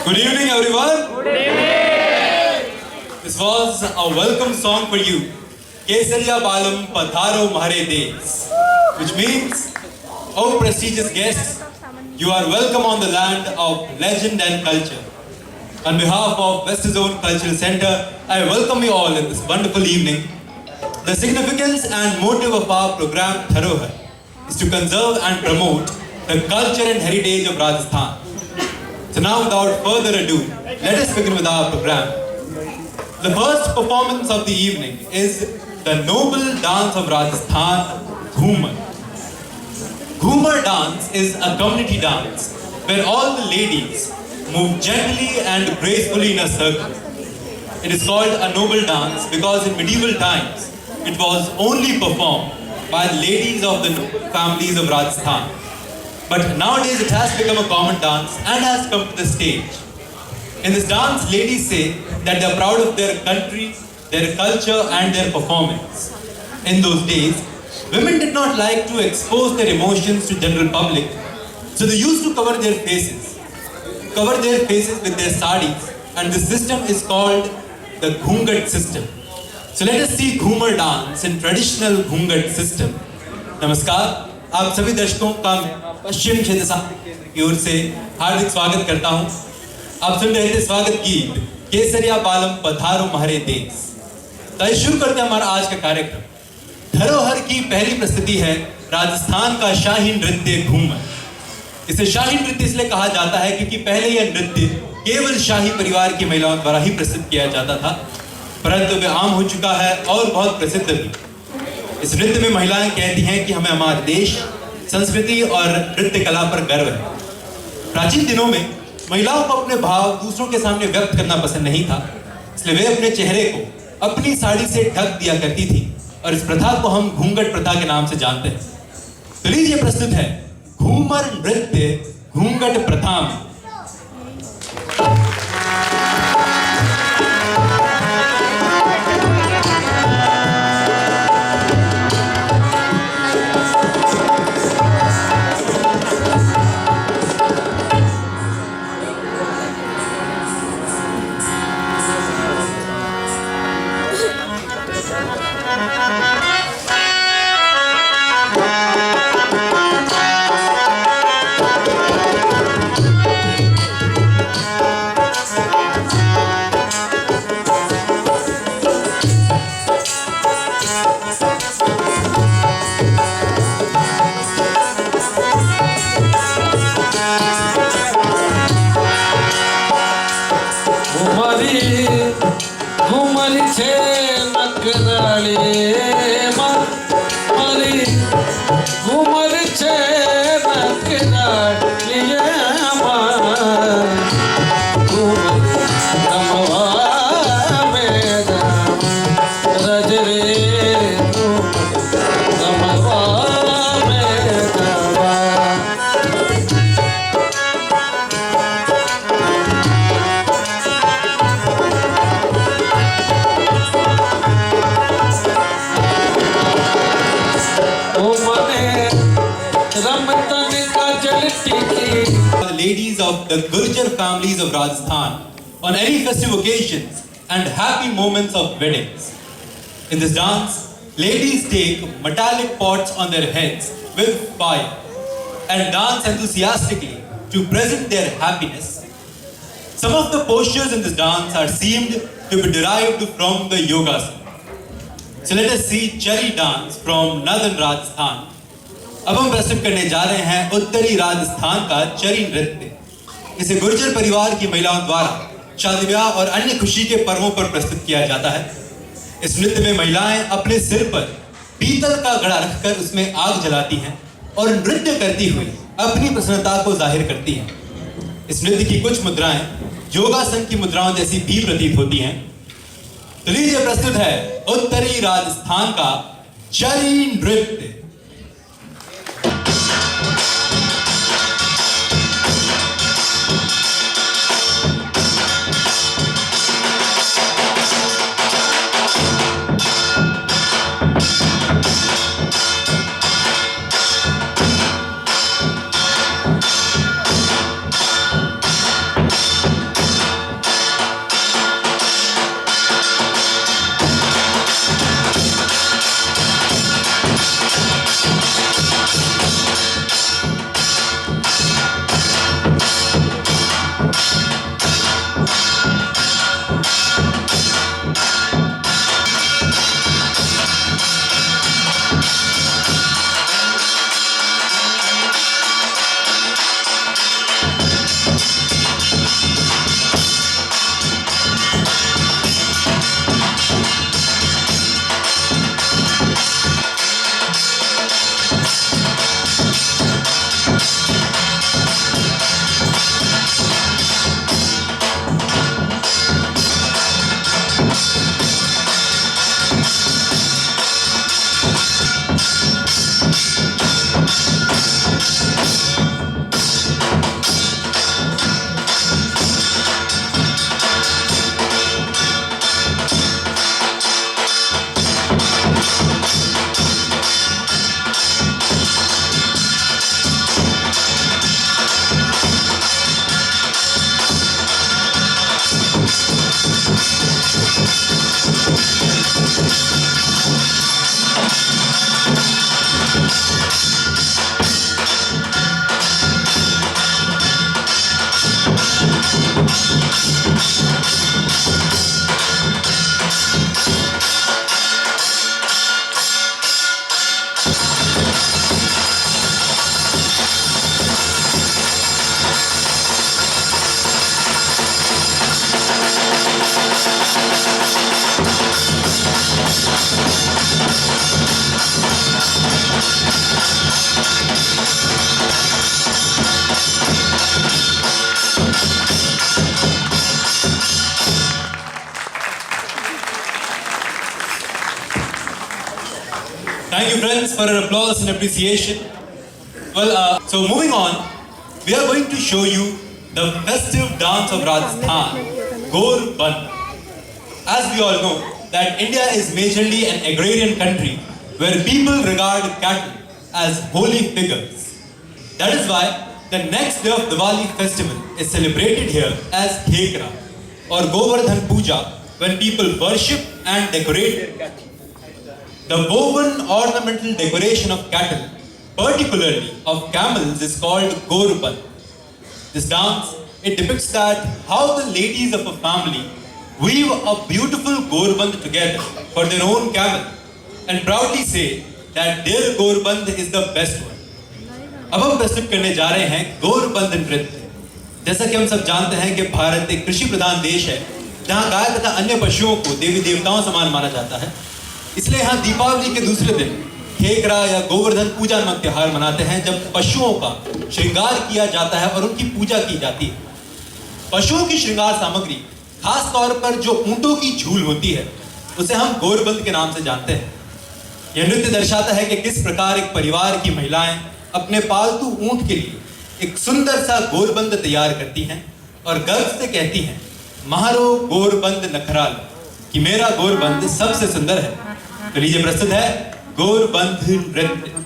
Good evening, everyone. Good evening. This was a welcome song for you. Kesariya Balam Padharo Mahare Des, which means, oh prestigious guests, you are welcome on the land of legend and culture. On behalf of West Zone Cultural Center, I welcome you all in this wonderful evening. The significance and motive of our program Dharohar is to conserve and promote the culture and heritage of Rajasthan. So now, without further ado, let us begin with our program. The first performance of the evening is the noble dance of Rajasthan, Ghumar. Ghumar dance is a community dance where all the ladies move gently and gracefully in a circle. It is called a noble dance because in medieval times it was only performed by the ladies of the families of Rajasthan. But nowadays it has become a common dance and has come to the stage. In this dance, ladies say that they are proud of their country, their culture and their performance. In those days, women did not like to expose their emotions to general public, so they used to cover their faces with their saris, and this system is called the Ghungat system. So let us see Ghumar dance in traditional Ghungat system. Namaskar. आप सभी दर्शकों का पश्चिम क्षेत्र साहित्य केंद्र की ओर से हार्दिक स्वागत करता हूं। आप सुन रहे थे स्वागत गीत केसरिया बालम पधारो महरे देश। तो शुरू करते हैं हमारा आज का कार्यक्रम। धरोहर की पहली प्रस्तुति है राजस्थान का शाही नृत्य घूमर। इसे शाही नृत्य इसलिए कहा जाता है क्योंकि पहले यह नृत्य केवल शाही परिवार की महिलाओं द्वारा ही प्रस्तुत किया जाता था, परंतु वह आम हो चुका है और बहुत प्रसिद्ध भी। इस नृत्य में महिलाएं कहती हैं कि हमें हमारे देश, संस्कृति और नृत्य कला पर गर्व है। प्राचीन दिनों में महिलाओं को अपने भाव दूसरों के सामने व्यक्त करना पसंद नहीं था, इसलिए वे अपने चेहरे को अपनी साड़ी से ढक दिया करती थी और इस प्रथा को हम घूंघट प्रथा के नाम से जानते हैं। तो लीजिए प्रस्तुत है घूमर नृत्य घूंघट प्रथा में। The ladies of the Gurjar families of Rajasthan on any festive occasions and happy moments of weddings. In this dance, ladies take metallic pots on their heads with fire and dance enthusiastically to present their happiness. Some of the postures in this dance are seemed to be derived from the yogasana. So let us see Chari dance from Northern Rajasthan. अब हम प्रस्तुत करने जा रहे हैं उत्तरी राजस्थान का चरी नृत्य। इसे गुर्जर परिवार की महिलाओं द्वारा शादी ब्याह और अन्य खुशी के पर्वों पर प्रस्तुत किया जाता है। इस नृत्य में महिलाएं अपने सिर पर पीतल का घड़ा रखकर उसमें आग जलाती हैं और नृत्य करती हुई अपनी प्रसन्नता को जाहिर करती हैं। इस नृत्य की कुछ मुद्राएं योगासन की मुद्राओं जैसी भी प्रतीत होती हैं। तो लीजिए प्रस्तुत है उत्तरी राजस्थान का चरी नृत्य। for an applause and appreciation. Well, so moving on, we are going to show you the festive dance of Rajasthan, Gorband. As we all know, that India is majorly an agrarian country where people regard cattle as holy figures. That is why the next day of Diwali festival is celebrated here as Khekra or Govardhan Puja, when people worship and decorate their cattle. The woven ornamental decoration of cattle, particularly of camels, is called Gorband. This dance, it depicts that how the ladies of a family weave a beautiful Gorband together for their own camel and proudly say that their Gorband is the best one. अब हम प्रस्तुत करने जा रहे हैं गोरबंद नृत्य। जैसा कि हम सब जानते हैं कि भारत एक कृषि प्रधान देश है, जहां गाय तथा अन्य पशुओं को देवी देवताओं समान माना जाता है। इसलिए यहाँ दीपावली के दूसरे दिन खेकरा या गोवर्धन पूजा नामक त्योहार मनाते हैं, जब पशुओं का श्रृंगार किया जाता है और उनकी पूजा की जाती है। पशुओं की श्रृंगार सामग्री, खास तौर पर जो ऊंटों की झूल होती है, उसे हम गोरबंद के नाम से जानते हैं। यह नृत्य दर्शाता है कि किस प्रकार एक परिवार की महिलाएं अपने पालतू ऊंट के लिए एक सुंदर सा गोरबंद तैयार करती हैं और गर्व से कहती हैं, महारो गोरबंद नखराल, कि मेरा गोरबंद सबसे सुंदर है। तो लीजिए प्रस्तुत है गोरबंद नृत्य।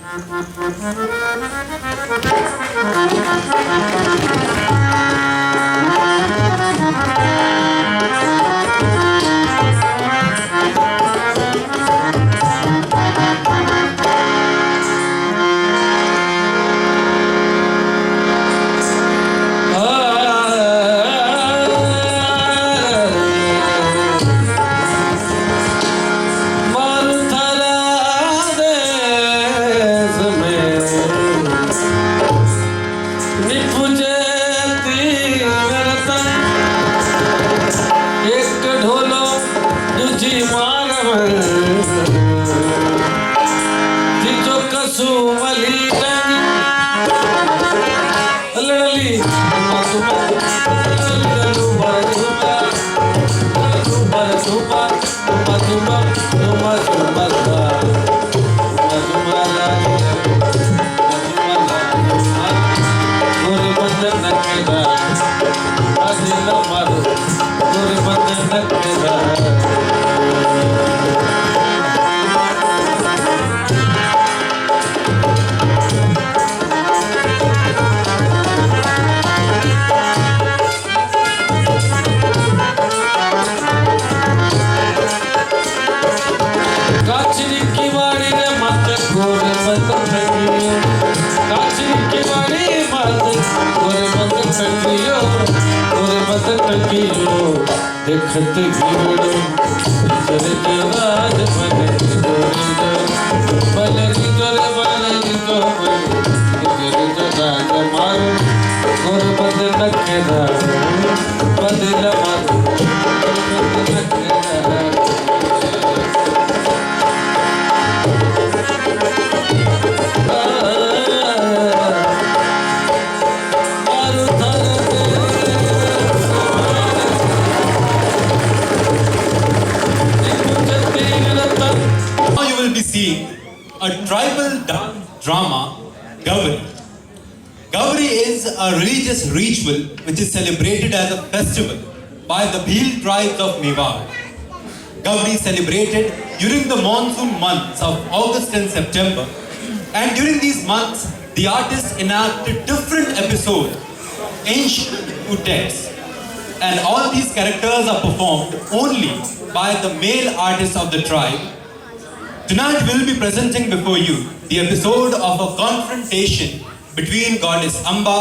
देखते गिरो चरित राज बलगी जोरे बलगी जो चरित राज मारो गोरबंद नखेदार बदल मारो Gorband नखेदार a tribal drama, Gavri. Gavri is a religious ritual which is celebrated as a festival by the Bhil tribes of Mewar. Gavri is celebrated during the monsoon months of August and September, and during these months the artists enact different episodes, ancient to texts, and all these characters are performed only by the male artists of the tribe. Tonight we'll be presenting before you the episode of a confrontation between goddess Amba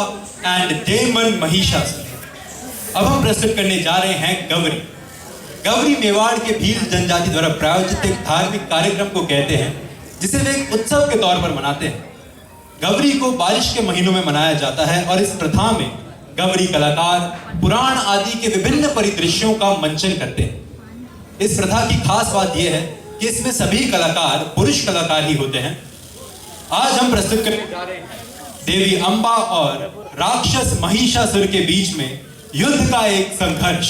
and demon Mahishasura. अब हम प्रस्तुत करने जा रहे हैं गवरी। गवरी मेवाड़ के भील जनजाति द्वारा प्रायोजित एक धार्मिक कार्यक्रम को कहते हैं, जिसे वे एक उत्सव के तौर पर मनाते हैं। गवरी को बारिश के महीनों में मनाया जाता है और इस प्रथा में गवरी कलाकार पुराण आदि के विभिन्न परिदृश्यों का मंचन करते हैं। इस प्रथा की खास बात यह है कि इसमें सभी कलाकार पुरुष कलाकार ही होते हैं। आज हम प्रस्तुत करने जा रहे हैं देवी अंबा और राक्षस महिषासुर के बीच में युद्ध का एक संघर्ष।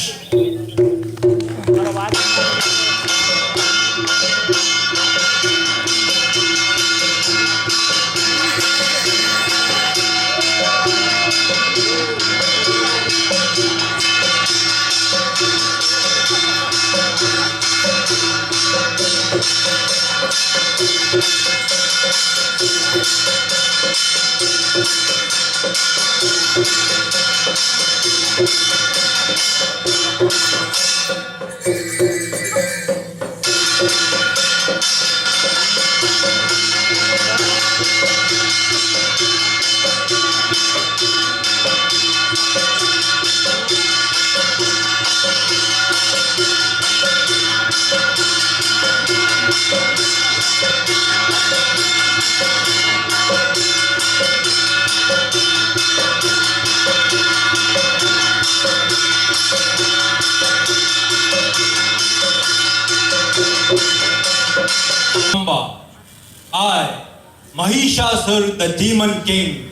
I, Mahishasur, the Demon King,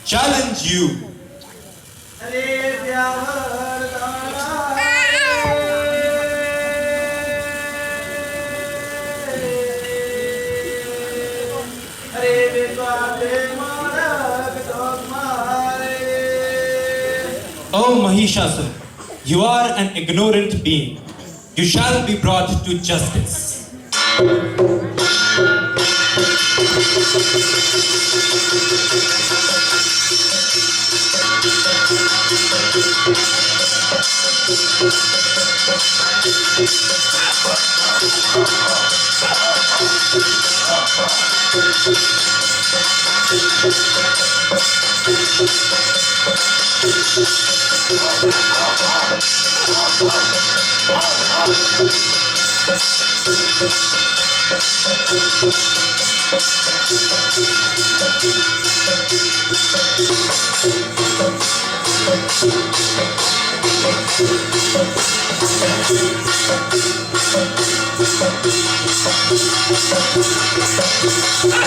challenge you. O Mahishasur, you are an ignorant being. You shall be brought to justice.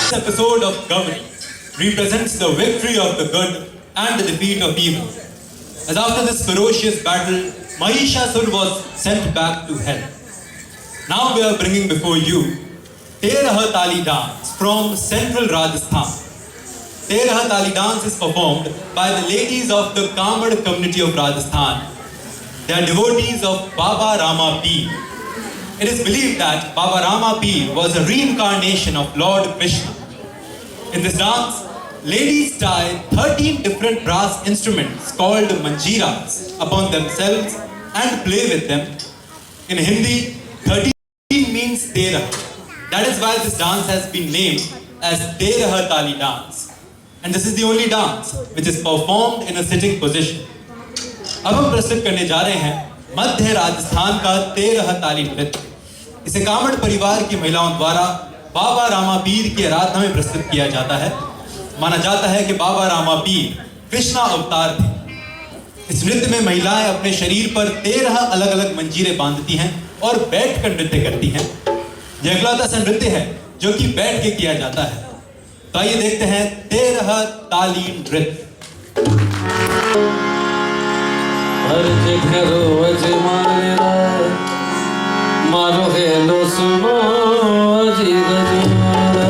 This episode of Gavri represents the victory of the good and the defeat of evil. As after this ferocious battle, Mahishasur was sent back to hell. Now we are bringing before you Terah Tali dance from central Rajasthan. Terah Tali dance is performed by the ladies of the Kamad community of Rajasthan. They are devotees of Baba Rama Peer. It is believed that Baba Rama Peer was a reincarnation of Lord Krishna. In this dance, ladies tie 13 different brass instruments called manjiras upon themselves and play with them. In Hindi, 13 means Terah. That is why this dance has been named as Terah Tali dance. And this is the only dance which is performed in a sitting position. अब हम प्रस्तुत करने जा रहे हैं मध्य राजस्थान का तेरह ताली नृत्य। इसे कामड़ परिवार की महिलाओं द्वारा बाबा रामा पीर की आराधना में प्रस्तुत किया जाता है। माना जाता है कि बाबा रामा पीर कृष्णा अवतार थे। इस नृत्य में महिलाएं अपने शरीर पर 13 अलग अलग मंजीरे बांधती हैं और बैठ कर नृत्य करती हैं। यह इकलौता सा नृत्य है जो कि बैठ के किया जाता है। तो आइए देखते हैं 13 ताली नृत्य। करो अजमाना मारो हेलो सुनो अजी गजमाना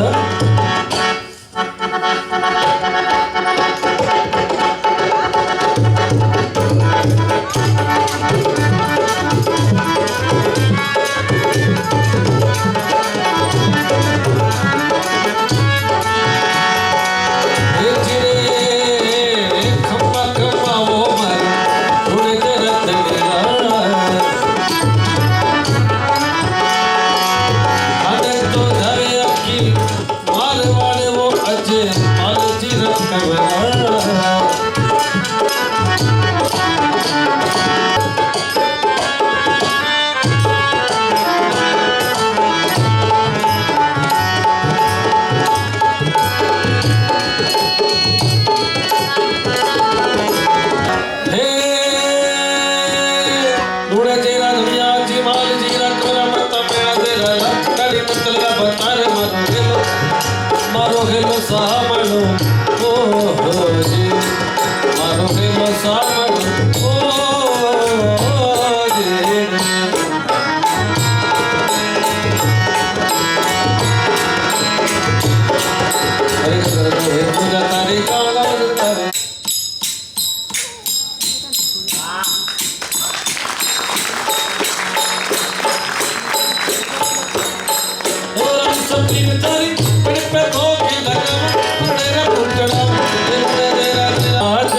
मारो हेलो सामनो ओ हो जी मारो हेलो सामनो ओ जी हरे करे पूजा तारी काला करे और सपनी में तारी पे तो के लगा तेरा टुकड़ा तेरा तेरा आज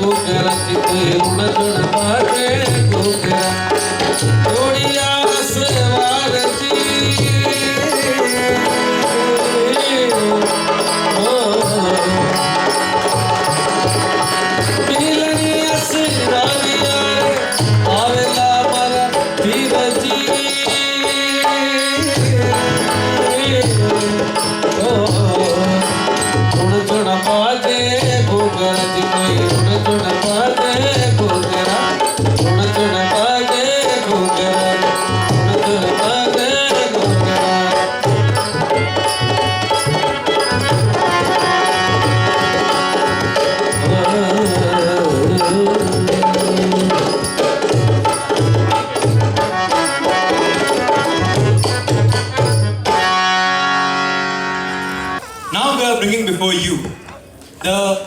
को करती तू न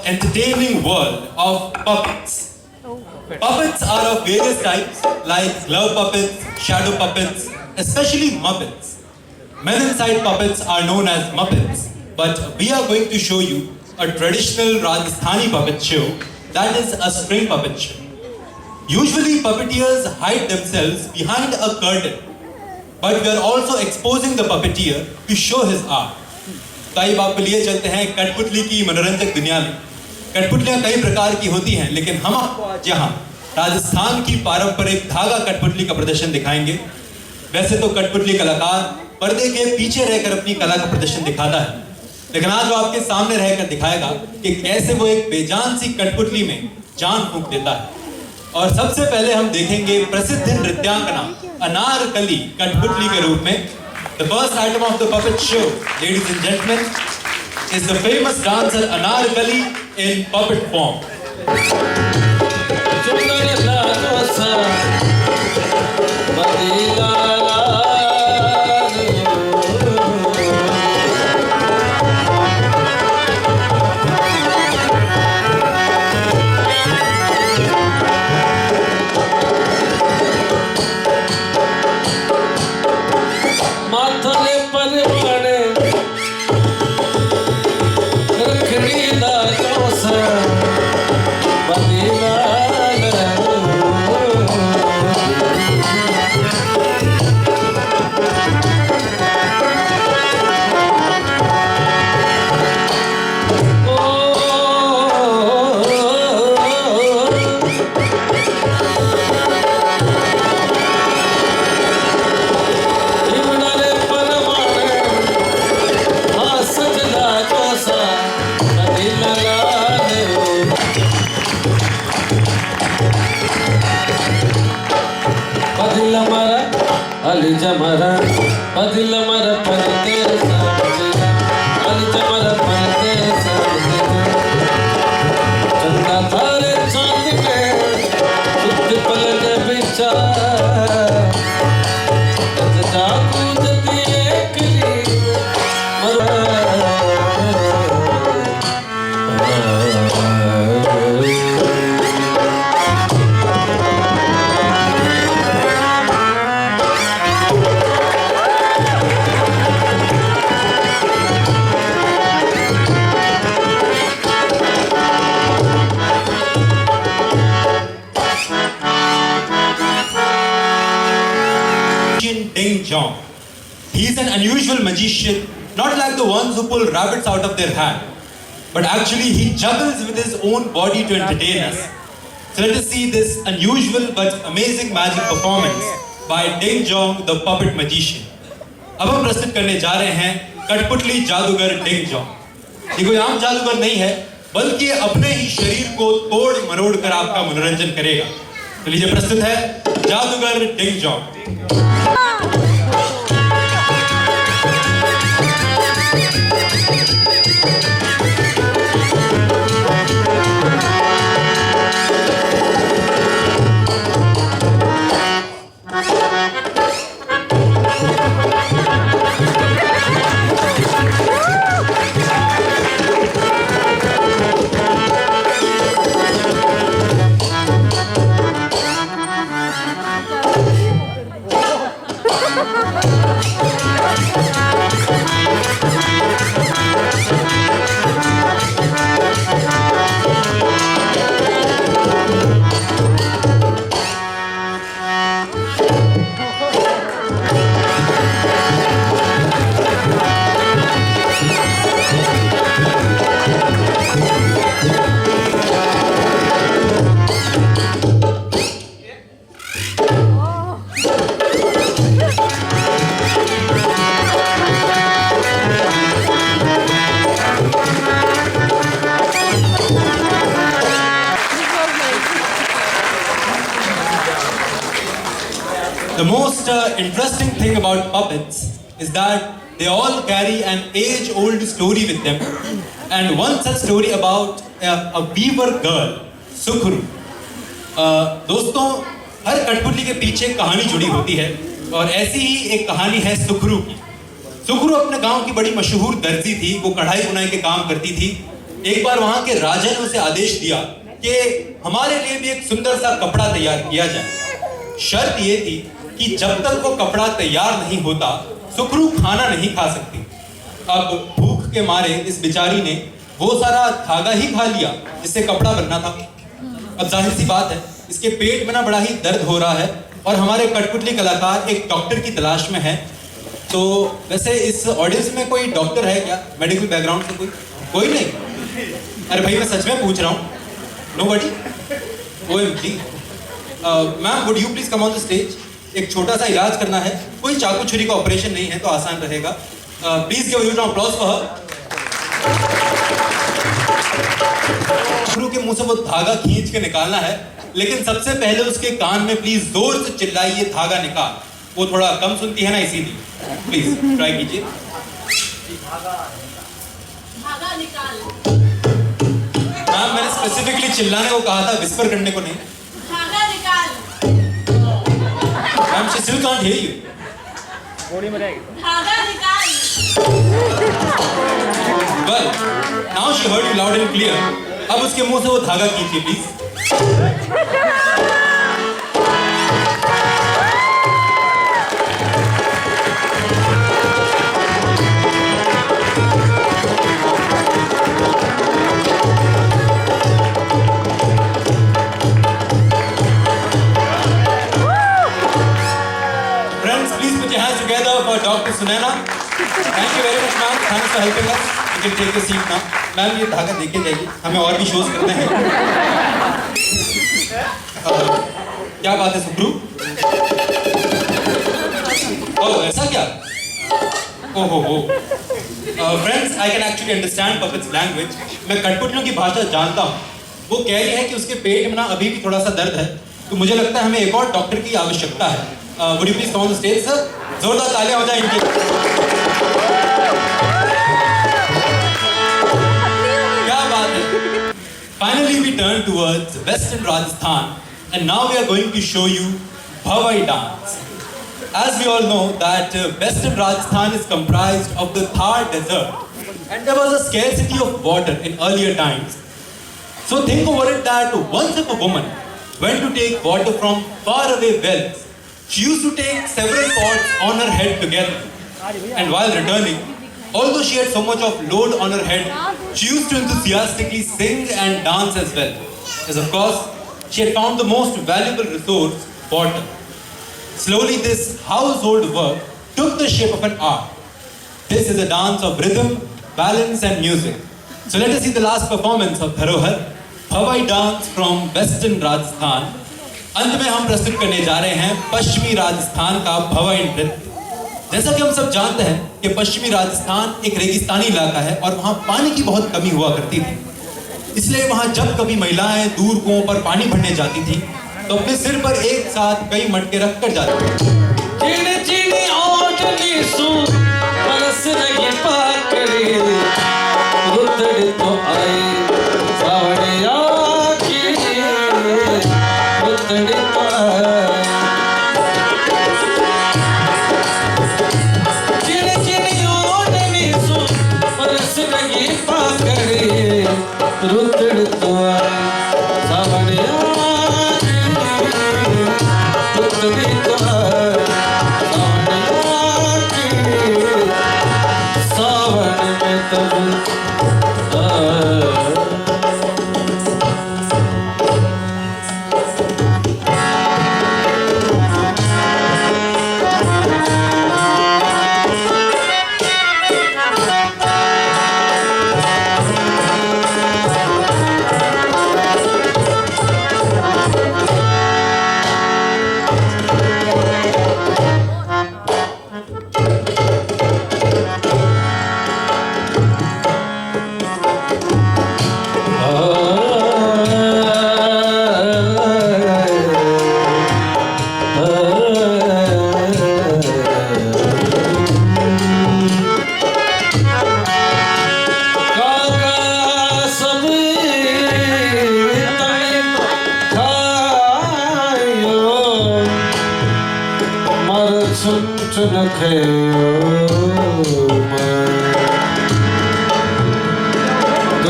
entertaining world of puppets. Puppets are of various types like glove puppets, shadow puppets, especially Muppets. Men inside puppets are known as Muppets, but we are going to show you a traditional Rajasthani puppet show that is a string puppet show. Usually puppeteers hide themselves behind a curtain, but we are also exposing the puppeteer to show his art. तो आइए आपको लिए चलते हैं कठपुतली की मनोरंजक दुनिया में। कठपुतलियां कई प्रकार की होती हैं, लेकिन हम आपको आज यहाँ राजस्थान की पारंपरिक धागा कठपुतली का प्रदर्शन दिखाएंगे। वैसे तो कठपुतली कलाकार पर्दे के पीछे रहकर अपनी कला का प्रदर्शन दिखाता है, लेकिन आज वो आपके सामने रहकर दिखाएगा कि कैसे वो एक बेजान सी कठपुतली में जान फूंक देता है। और सबसे पहले हम देखेंगे प्रसिद्ध नृत्यांगना अनारकली कठपुतली के रूप में। The first item of the puppet show, ladies and gentlemen, is the famous dancer Anarkali in puppet form. Jamara, Adilamara, Paratesa, Alijamara, Paratesa, Chandatare, Chandike, Uttipalane, Bicha, Jaku, Jati, Ekli, Ding Jong. He is an unusual magician, not like the ones who pull rabbits out of their hat, but actually he juggles with his own body to entertain us. So let us see this unusual but amazing magic performance by Ding Jong, the puppet magician. अब हम प्रस्तुत करने जा रहे हैं कठपुतली जादूगर डिंग जॉन्ग। ये कोई आम जादूगर नहीं है, बल्कि अपने ही शरीर को तोड़ मरोड़ कर आपका मनोरंजन करेगा। तो लीजिए प्रस्तुत है जादूगर डिंग जॉन्ग। The most interesting thing about puppets is that they all carry an age-old story with them, and one such story about a weaver girl, सुखरू। दोस्तों, हर कठपुतली के पीछे कहानी जुड़ी होती है, और ऐसी ही एक कहानी है सुखरू की। सुखरू अपने गांव की बड़ी मशहूर दर्जी थी। वो कढ़ाई बुनाई के काम करती थी। एक बार वहां के राजा ने उसे आदेश दिया कि हमारे लिए भी एक सुंदर सा कपड़ा तैयार किया जाए। शर्त यह थी कि जब तक वो कपड़ा तैयार नहीं होता सुखरू खाना नहीं खा सकती। अब भूख के मारे इस बेचारी ने वो सारा धागा ही खा लिया जिससे कपड़ा बनना था। अब जाहिर सी बात है इसके पेट में ना बड़ा ही दर्द हो रहा है और हमारे कठपुतली कलाकार एक डॉक्टर की तलाश में है। तो वैसे इस ऑडियंस में कोई डॉक्टर है क्या, मेडिकल बैकग्राउंड से कोई नहीं? अरे भाई मैं सच में पूछ रहा हूँ। Nobody? OMG. Ma'am would you please come on the stage? एक छोटा सा इलाज करना है, कोई चाकू छुरी का ऑपरेशन नहीं है तो आसान रहेगा। Please give you applause for her. गुरु के मुंह से वो धागा खींच के निकालना है, लेकिन सबसे पहले उसके कान में प्लीज जोर से चिल्लाइए धागा निकाल। वो थोड़ा कम सुनती है ना इसीलिए। प्लीज ट्राई कीजिए। धागा निकाल। मैम मैंने स्पेसिफिकली चिल्लाने को कहा था, विस्पर करने को नहीं। धागा निकाल। Ma'am she still can't hear you. धागा निकाल। Well, now she heard you loud and clear. अब उसके मुंह से वो धागा खींचिए please. Friends, please put your hands together for Dr. Sunaina. Thank you very much, ma'am. Thanks for helping us. You can take a seat now. Ma'am ये धागा देके जाइए, हमें और भी शोज करने हैं। क्या बात है सुखरू? ओह ऐसा क्या? ओहो। Friends, I can actually understand puppets language. मैं कठपुतलियों की भाषा जानता हूँ। वो कह रही है कि उसके पेट में ना अभी भी थोड़ा सा दर्द है, तो मुझे लगता है हमें एक और डॉक्टर की आवश्यकता है। Would you please come on the stage sir? जोरदार तालियां हो जाए इनकी। क्या बात है? Finally we turn towards Western Rajasthan and now we are going to show you Bhavai dance. As we all know that Western Rajasthan is comprised of the Thar desert and there was a scarcity of water in earlier times. So think over it that once if a woman went to take water from far away wells, she used to take several pots on her head together. And while returning, although she had so much of load on her head, she used to enthusiastically sing and dance as well. As of course, she had found the most valuable resource, water. Slowly this household work took the shape of an art. This is a dance of rhythm, balance and music. So let us see the last performance of Dharohar, Bhavai dance from Western Rajasthan. अंत में हम प्रस्तुत करने जा रहे हैं पश्चिमी राजस्थान का भवाई नृत्य। जैसा कि हम सब जानते हैं कि पश्चिमी राजस्थान एक रेगिस्तानी इलाका है और वहाँ पानी की बहुत कमी हुआ करती थी। इसलिए वहाँ जब कभी महिलाएं दूर कुओं पर पानी भरने जाती थी तो अपने सिर पर एक साथ कई मटके रख कर जाती थी।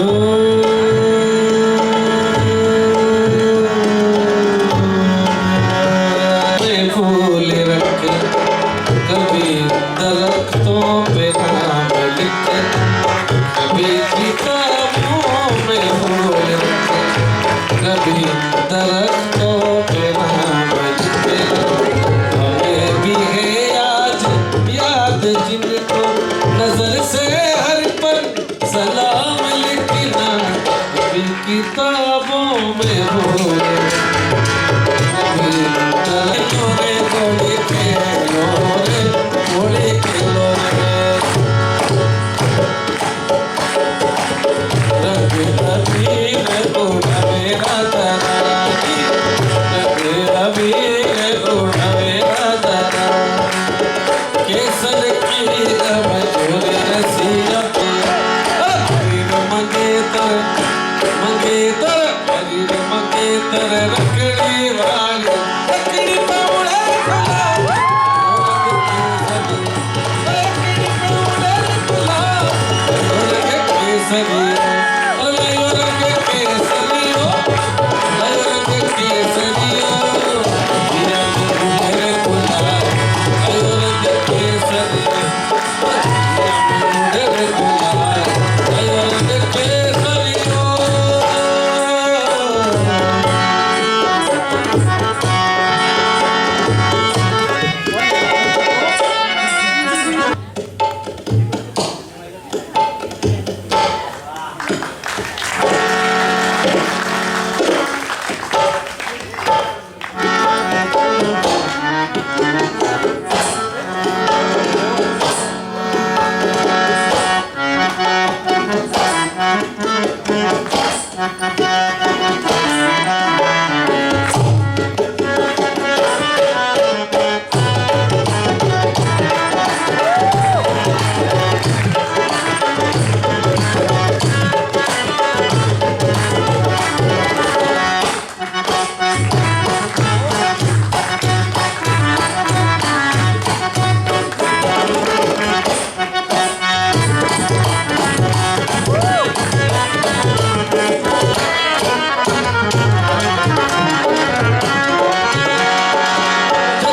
Oh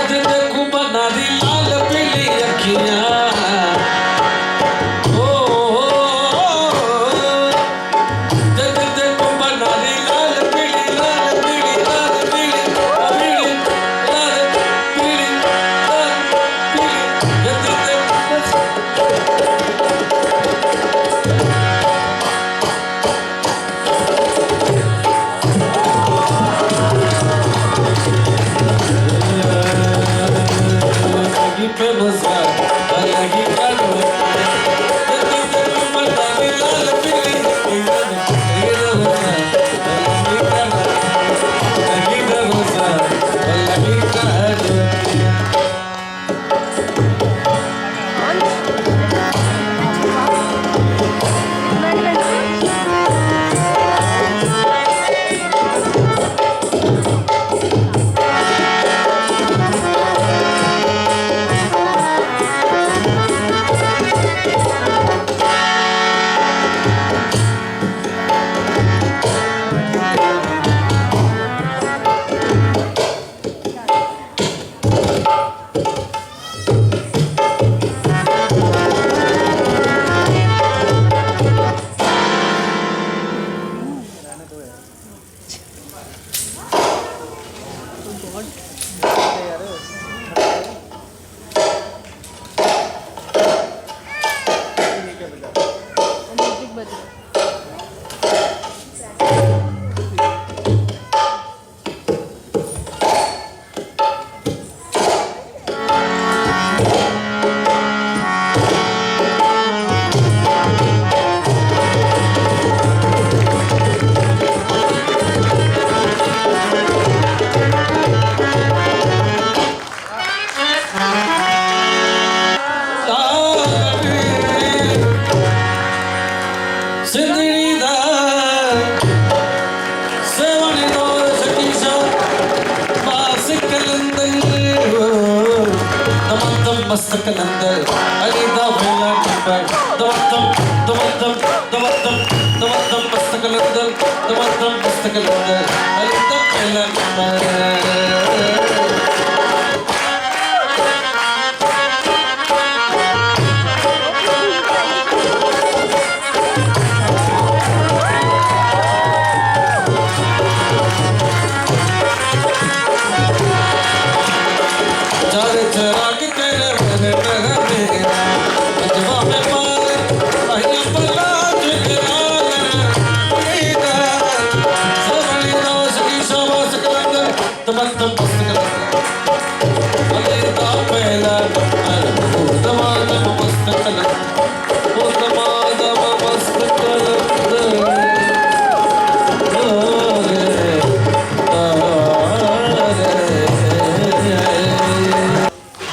जद देखूं बना दी लाल पीली अखियां ओ जद देखूं बना दी लाल पीली लाल पीली लाल पीली पीली लाल पीली लाल पीली जद देखूं लगी पे नजर लगी कानो जद देखूं बना दी लाल पीली लगी कानो सिंदड़ी दा सेवन दौर सकीसा मास कलंदर दमदम मस्त कलंदर अली दा वेला नंबर दमदम मस्त कलंदर दमदम मस्त कलंदर अली दा वेला नंबर चारे चराग तेरे मन रहने अजवा में मार अहिया पला जुगराल ईदा सवली दास की शाबाश कलंदर तमतम मस्त कलंदर अली दा पहला नंबर दमादम मस्त कलंदर ओ दमादम मस्त कलंदर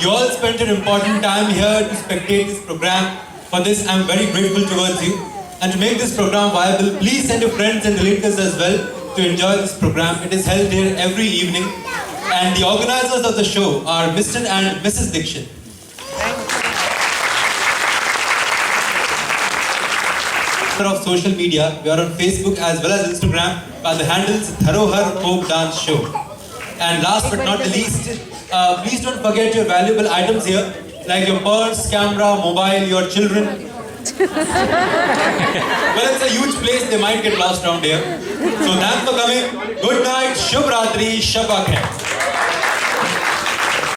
You all spent an important time here to spectate this program. For this, I'm very grateful towards you. And to make this program viable, please send your friends and relatives as well to enjoy this program. It is held here every evening. And the organizers of the show are Mr. and Mrs. Dixit. Of social media, we are on Facebook as well as Instagram by the handles Dharohar Folk Dance Show. And last but not the least, please don't forget your valuable items here, like your purse, camera, mobile, your children. Well, it's a huge place, they might get lost around here. So thanks for coming. Good night, Shubh Ratri, Shabak hai.